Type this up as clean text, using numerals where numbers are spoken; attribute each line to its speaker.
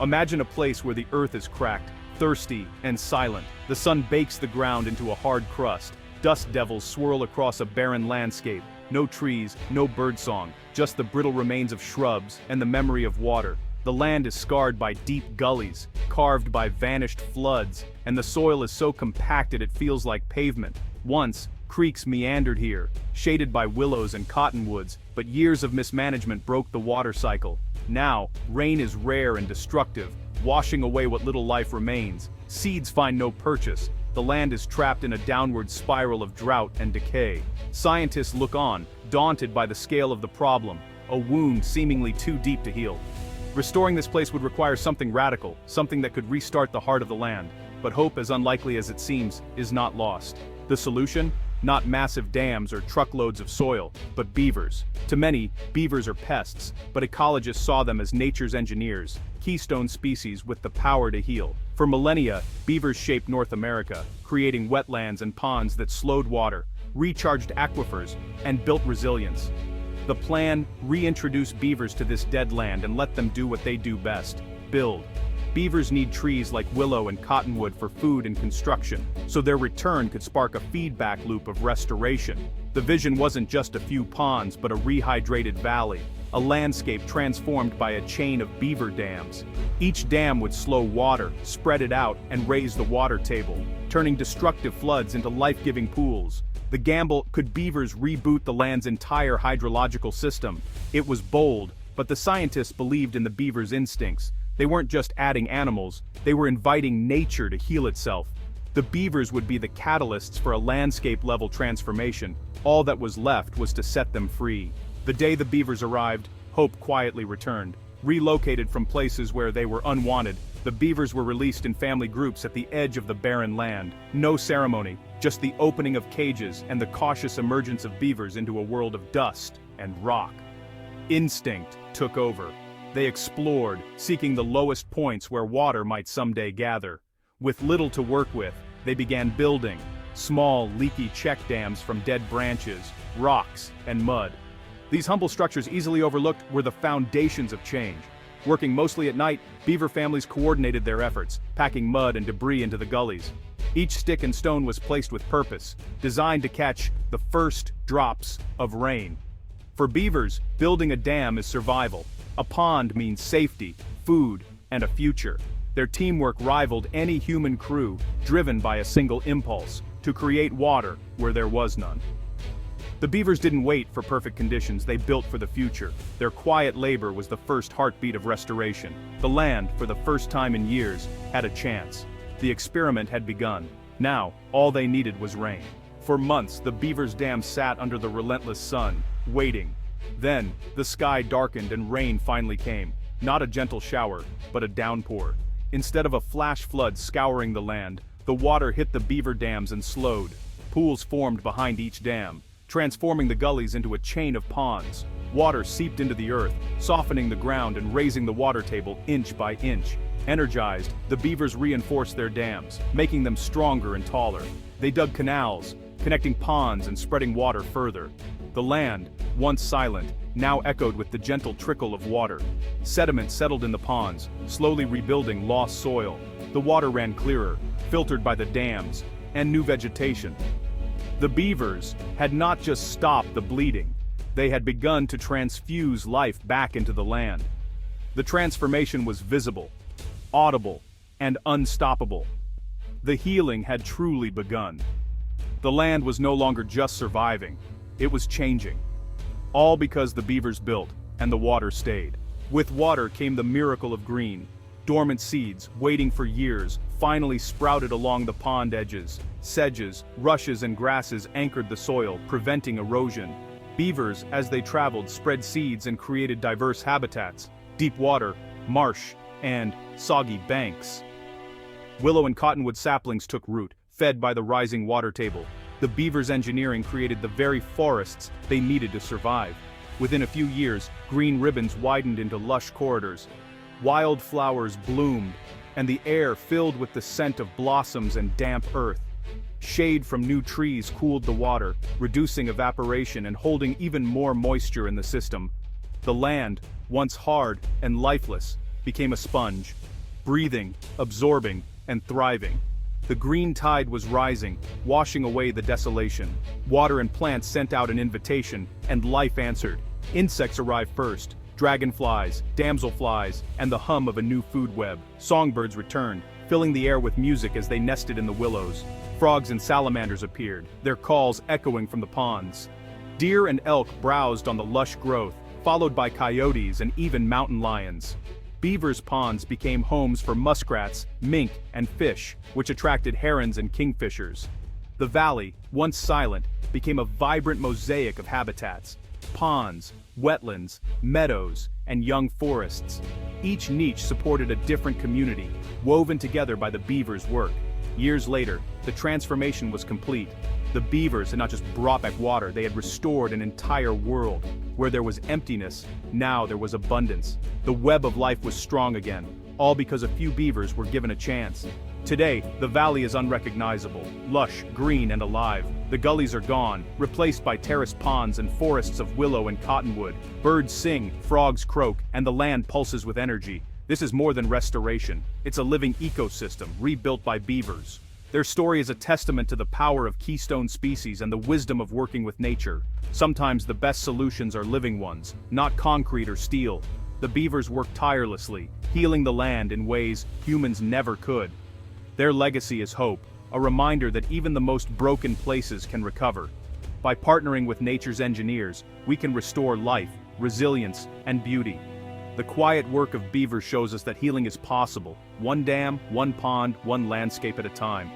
Speaker 1: Imagine a place where the earth is cracked, thirsty, and silent. The sun bakes the ground into a hard crust. Dust devils swirl across a barren landscape. No trees, no birdsong, just the brittle remains of shrubs and the memory of water. The land is scarred by deep gullies, carved by vanished floods, and the soil is so compacted it feels like pavement. Once, creeks meandered here, shaded by willows and cottonwoods, but years of mismanagement broke the water cycle. Now, rain is rare and destructive, washing away what little life remains. Seeds find no purchase. The land is trapped in a downward spiral of drought and decay. Scientists look on, daunted by the scale of the problem, a wound seemingly too deep to heal. Restoring this place would require something radical, something that could restart the heart of the land. But hope, as unlikely as it seems, is not lost. The solution? Not massive dams or truckloads of soil, but beavers. To many, beavers are pests, but ecologists saw them as nature's engineers, keystone species with the power to heal. For millennia, beavers shaped North America, creating wetlands and ponds that slowed water, recharged aquifers, and built resilience. The plan: reintroduce beavers to this dead land and let them do what they do best: build. Beavers need trees like willow and cottonwood for food and construction, so their return could spark a feedback loop of restoration. The vision wasn't just a few ponds but a rehydrated valley, a landscape transformed by a chain of beaver dams. Each dam would slow water, spread it out, and raise the water table, turning destructive floods into life-giving pools. The gamble: could beavers reboot the land's entire hydrological system? It was bold, but the scientists believed in the beavers' instincts. They weren't just adding animals, they were inviting nature to heal itself. The beavers would be the catalysts for a landscape-level transformation. All that was left was to set them free. The day the beavers arrived, hope quietly returned. Relocated from places where they were unwanted, the beavers were released in family groups at the edge of the barren land. No ceremony, just the opening of cages and the cautious emergence of beavers into a world of dust and rock. Instinct took over. They explored, seeking the lowest points where water might someday gather. With little to work with, they began building small, leaky check dams from dead branches, rocks, and mud. These humble structures, easily overlooked, were the foundations of change. Working mostly at night, beaver families coordinated their efforts, packing mud and debris into the gullies. Each stick and stone was placed with purpose, designed to catch the first drops of rain. For beavers, building a dam is survival. A pond means safety, food, and a future. Their teamwork rivaled any human crew, driven by a single impulse: to create water where there was none. The beavers didn't wait for perfect conditions, they built for the future. Their quiet labor was the first heartbeat of restoration. The land, for the first time in years, had a chance. The experiment had begun. Now, all they needed was rain. For months, the beavers' dam sat under the relentless sun, waiting. Then, the sky darkened and rain finally came. Not a gentle shower, but a downpour. Instead of a flash flood scouring the land, the water hit the beaver dams and slowed. Pools formed behind each dam, transforming the gullies into a chain of ponds. Water seeped into the earth, softening the ground and raising the water table inch by inch. Energized, the beavers reinforced their dams, making them stronger and taller. They dug canals, connecting ponds and spreading water further. The land, once silent, now echoed with the gentle trickle of water. Sediment settled in the ponds, slowly rebuilding lost soil. The water ran clearer, filtered by the dams, and new vegetation. The beavers had not just stopped the bleeding, they had begun to transfuse life back into the land. The transformation was visible, audible, and unstoppable. The healing had truly begun. The land was no longer just surviving, it was changing. All because the beavers built, and the water stayed. With water came the miracle of green. Dormant seeds, waiting for years, finally sprouted along the pond edges. Sedges, rushes, and grasses anchored the soil, preventing erosion. Beavers, as they traveled, spread seeds and created diverse habitats: deep water, marsh, and soggy banks. Willow and cottonwood saplings took root, fed by the rising water table. The beavers' engineering created the very forests they needed to survive. Within a few years, green ribbons widened into lush corridors. Wild flowers bloomed, and the air filled with the scent of blossoms and damp earth. Shade from new trees cooled the water, reducing evaporation and holding even more moisture in the system. The land, once hard and lifeless, became a sponge, breathing, absorbing, and thriving. The green tide was rising, washing away the desolation. Water and plants sent out an invitation, and life answered. Insects arrived first, dragonflies, damselflies, and the hum of a new food web. Songbirds returned, filling the air with music as they nested in the willows. Frogs and salamanders appeared, their calls echoing from the ponds. Deer and elk browsed on the lush growth, followed by coyotes and even mountain lions. Beavers' ponds became homes for muskrats, mink, and fish, which attracted herons and kingfishers. The valley, once silent, became a vibrant mosaic of habitats: ponds, wetlands, meadows, and young forests. Each niche supported a different community, woven together by the beavers' work. Years later, the transformation was complete. The beavers had not just brought back water, they had restored an entire world. Where there was emptiness, now there was abundance. The web of life was strong again, all because a few beavers were given a chance. Today, the valley is unrecognizable, lush, green, and alive. The gullies are gone, replaced by terraced ponds and forests of willow and cottonwood. Birds sing, frogs croak, and the land pulses with energy. This is more than restoration. It's a living ecosystem, rebuilt by beavers. Their story is a testament to the power of keystone species and the wisdom of working with nature. Sometimes the best solutions are living ones, not concrete or steel. The beavers work tirelessly, healing the land in ways humans never could. Their legacy is hope, a reminder that even the most broken places can recover. By partnering with nature's engineers, we can restore life, resilience, and beauty. The quiet work of beavers shows us that healing is possible, one dam, one pond, one landscape at a time.